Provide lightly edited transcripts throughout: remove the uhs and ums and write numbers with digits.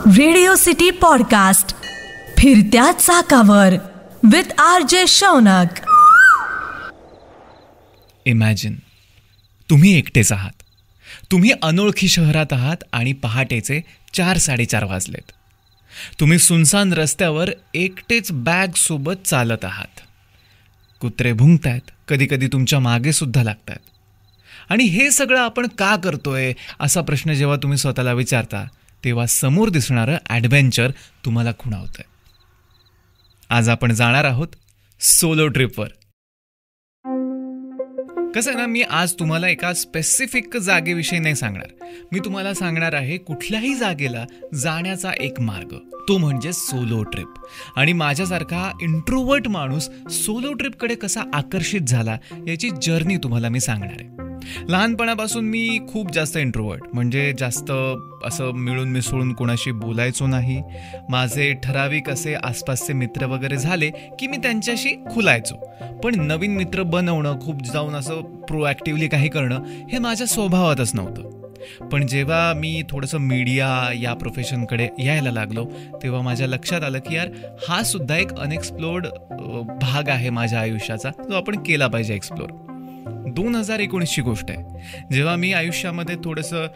Radio city podcast फिरत्या चाकावर with RJ Shaunak. Imagine, तुम्ही एकटेच आहात. तुम्ही अनोळखी शहरात आहात आणि पहाटेचे 4-4:30 वाजलेत. तुम्ही सुनसान रस्त्यावर एकटेच बॅग सोबत चालत आहात. कुत्रे भुंकतायत, कधीकधी तुमच्या मागे सुद्धा लागतात. आणि हे सगळं आपण का करतोय असा प्रश्न जेव्हा तुम्ही स्वतःला विचारता, तेव्हा समोर दिसणारं ॲडव्हेंचर तुम्हाला खुणावतंय. आज आपण जाणार आहोत सोलो ट्रिपवर. कसं आहे ना, मी आज तुम्हाला एका स्पेसिफिक जागेविषयी नाही सांगणार. मी तुम्हाला सांगणार आहे कुठल्याही जागेला जाण्याचा एक मार्ग, तो म्हणजे सोलो ट्रिप. आणि माझ्यासारखा इंट्रोवर्ट माणूस सोलो ट्रिपकडे कसा आकर्षित झाला याची जर्नी तुम्हाला मी सांगणार आहे. लहानपणापासून मी खूप जास्त इंट्रोवर्ट, म्हणजे जास्त असं मिळून मिसळून कोणाशी बोलायचो नाही. माझे ठराविक असे आसपासचे मित्र वगैरे झाले की मी त्यांच्याशी खुलायचो. पण नवीन मित्र बनवणं, खूप जाऊन असं प्रोॲक्टिव्हली काही करणं हे माझ्या स्वभावातच नव्हतं. पण जेव्हा मी थोडंसं मीडिया या प्रोफेशनकडे यायला लागलो तेव्हा माझ्या लक्षात आलं की यार, हा सुद्धा एक अनएक्सप्लोर्ड भाग आहे माझ्या आयुष्याचा, जो आपण केला पाहिजे एक्सप्लोर. 2019ची गोष्ट आहे, जेव्हा मी आयुष्यामध्ये थोडंसं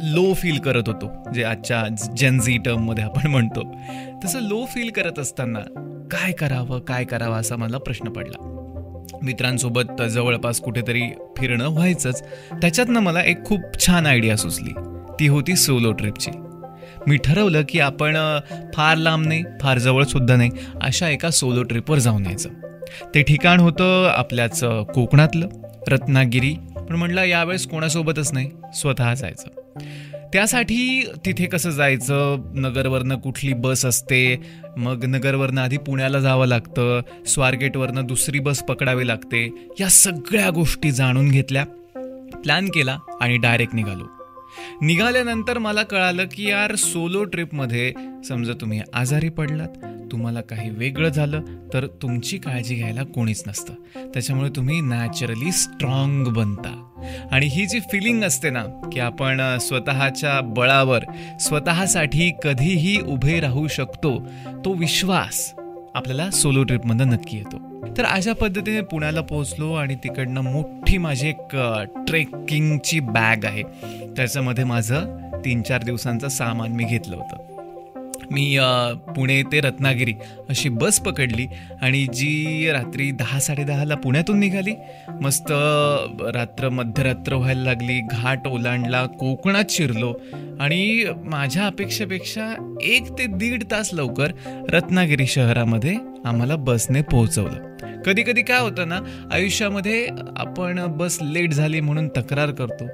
लो फील करत होतो, जे आजच्या जेनझी टर्ममध्ये आपण म्हणतो तसं लो फील करत असताना काय करावं असा मला प्रश्न पडला. मित्रांसोबत जवळपास कुठेतरी फिरणं व्हायचंच. त्याच्यातनं मला एक खूप छान आयडिया सुचली, ती होती सोलो ट्रिपची. मी ठरवलं की आपण फार लांब नाही, फार जवळसुद्धा नाही, अशा एका सोलो ट्रिपवर जाऊन यायचं. ते ठिकाण होतं आपल्याच कोकणातलं, रत्नागिरी. पण म्हटलं यावेळेस कोणासोबतच नाही, स्वतः जायचं. त्यासाठी तिथे कसं जायचं, नगरवरनं कुठली बस असते, मग नगरवरनं आधी पुण्याला जावं लागतं, स्वारगेटवरनं दुसरी बस पकडावी लागते, या सगळ्या गोष्टी जाणून घेतल्या, प्लॅन केला आणि डायरेक्ट निघाल्यानंतर मला कळालं की यार, सोलो ट्रिपमध्ये समजा तुम्ही आजारी पडलात, तुम्हाला काही वेगळं झालं तर तुमची काळजी घ्यायला कोणीच नसतं. त्याच्यामुळे तुम्ही नॅचरली स्ट्रॉंग बनता. आणि ही जी फिलिंग असते ना की आपण स्वतःच्या बळावर स्वतःसाठी कधीही उभे राहू शकतो, तो विश्वास आपल्याला सोलो ट्रिपमधनं नक्की येतो. तर अशा पद्धतीने पुण्याला पोहोचलो आणि तिकडनं मोठी माझी एक ट्रेकिंगची बॅग आहे, त्याच्यामध्ये माझं 3-4 दिवसांचं सामान मी घेतलं होतं. मी पुणे ते रत्नागिरी अशी बस पकडली आणि जी रात्री 10-10:30ला पुण्यातून निघाली. मस्त मध्यरात्र व्हायला लागली, घाट ओलांडला, कोकणात शिरलो आणि माझ्या अपेक्षेपेक्षा 1 ते 1.5 तास लवकर रत्नागिरी शहरामध्ये आम्हाला बसने पोहोचवलं. कधी कधी काय होतं ना, आयुष्यामध्ये आपण बस लेट झाली म्हणून तक्रार करतो,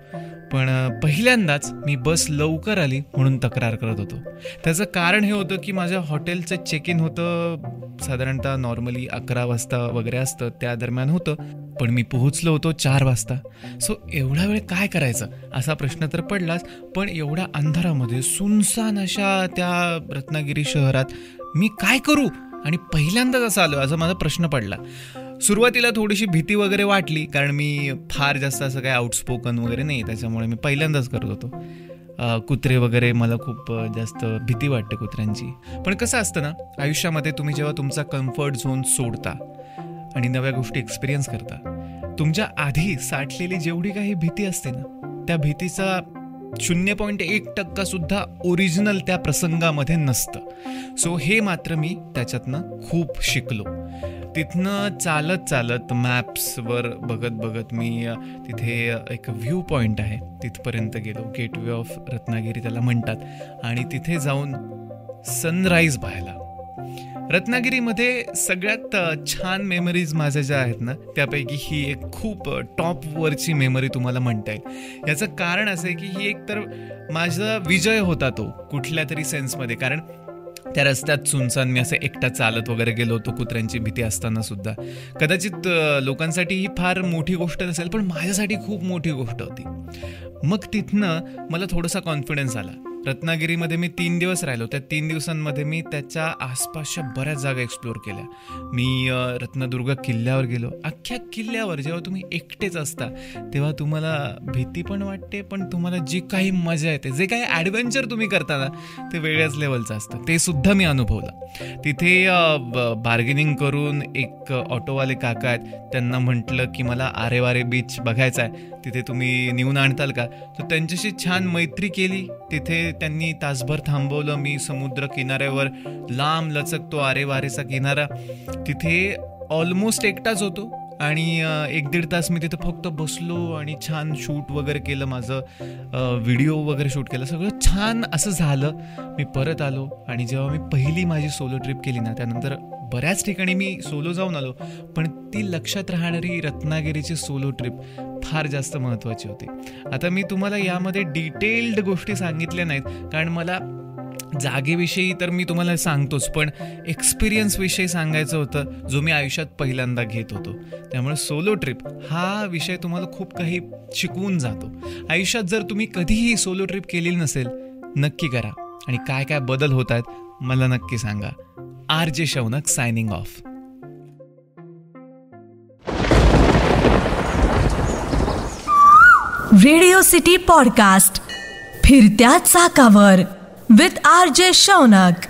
पण पहिल्यांदाच मी बस लवकर आली म्हणून तक्रार करत होतो. त्याचं कारण हे होतं की माझ्या हॉटेलचं चेक इन होतं साधारणतः नॉर्मली 11 वाजता वगैरे असतं, त्या दरम्यान होतं, पण मी पोहोचलो होतो 4 वाजता. सो एवढा वेळ काय करायचं असा प्रश्न तर पडलाच. पण एवढ्या अंधारामध्ये सुनसान अशा त्या रत्नागिरी शहरात मी काय करू आणि पहिल्यांदाच असं आलो असा माझा प्रश्न पडला. सुरुवातीला थोडीशी भीती वगैरे वाटली, कारण मी फार जास्त असं काही आउटस्पोकन वगैरे नाही, त्याच्यामुळे मी पहिल्यांदाच करत होतो. कुत्रे वगैरे, मला खूप जास्त भीती वाटते कुत्र्यांची. पण कसं असतं ना, आयुष्यामध्ये तुम्ही जेव्हा तुमचा कम्फर्ट झोन सोडता आणि नव्या गोष्टी एक्सपिरियन्स करता, तुमच्या आधी साठलेली जेवढी काही भीती असते ना, त्या भीतीचा 0.1% सुद्धा ओरिजिनल त्या प्रसंगामध्ये नसतं. सो हे मात्र मी त्याच्यातनं खूप शिकलो. तिथनं चालत मॅप्सवर बघत मी तिथे एक व्ह्यू पॉईंट आहे तिथपर्यंत गेलो. गेटवे ऑफ रत्नागिरी त्याला म्हणतात. आणि तिथे जाऊन सनराईज पाहायला. रत्नागिरीमध्ये सगळ्यात छान मेमरीज माझ्या ज्या आहेत ना, त्यापैकी ही एक खूप टॉपवरची मेमरी तुम्हाला म्हणता येईल. याचं कारण असं आहे की ही एक तर माझा विजय होता तो कुठल्या तरी सेन्समध्ये, कारण त्या रस्त्यात सुनसान मी असं एकटा चालत वगैरे गेलो होतो, कुत्र्यांची भीती असताना सुद्धा. कदाचित लोकांसाठी ही फार मोठी गोष्ट नसेल, पण माझ्यासाठी खूप मोठी गोष्ट होती. मग तिथनं मला थोडासा कॉन्फिडन्स आला रत्नागिरीमध्ये मी 3 दिवस राहिलो. त्या 3 दिवसांमध्ये मी त्याच्या आसपासच्या बऱ्याच जागा एक्सप्लोअर केल्या. मी रत्नदुर्ग किल्ल्यावर गेलो. अख्ख्या किल्ल्यावर जेव्हा तुम्ही एकटेच असता तेव्हा तुम्हाला भीती पण वाटते, पण तुम्हाला जी काही मजा येते, जे काही ॲडव्हेंचर तुम्ही करता ना ते वेगळ्याच लेवलचं असतं. ते सुद्धा मी अनुभवलं. तिथे बार्गेनिंग करून एक ऑटोवाले काका आहेत, त्यांना म्हटलं की मला आरेवारे बीच बघायचा आहे, तिथे तुम्ही नेऊन आणताल का. तर त्यांच्याशी छान मैत्री केली. तिथे त्यांनी तासभर थांबवलं. मी समुद्र किनाऱ्यावर लांब लचक तो आरेवारेचा किनारा, तिथे ऑलमोस्ट एकटाच होतो आणि 1-1.5 तास मी तिथं फक्त बसलो आणि छान शूट वगैरे केलं. माझं व्हिडिओ वगैरे शूट केलं. सगळं छान असं झालं. मी परत आलो आणि जेव्हा मी पहिली माझी सोलो ट्रिप केली ना, त्यानंतर बऱ्याच ठिकाणी मी सोलो जाऊन आलो, पण ती लक्षात राहणारी रत्नागिरीची सोलो ट्रिप फार जास्त महत्त्वाची होती. आता मी तुम्हाला यामध्ये डिटेल्ड गोष्टी सांगितल्या नाहीत, कारण मला जागेविषयी तर मी तुम्हाला सांगतोच, पण एक्सपिरियन्सविषयी सांगायचं होतं, जो मी आयुष्यात पहिल्यांदा घेत होतो. त्यामुळे सोलो ट्रिप हा विषय तुम्हाला खूप काही शिकवून जातो. आयुष्यात जर तुम्ही कधीही सोलो ट्रिप केलेली नसेल, नक्की करा. आणि काय काय बदल होत आहेत मला नक्की सांगा. RJ Shaunak signing off. Radio city podcast फिरत्या चाकावर विथ RJ शौनक.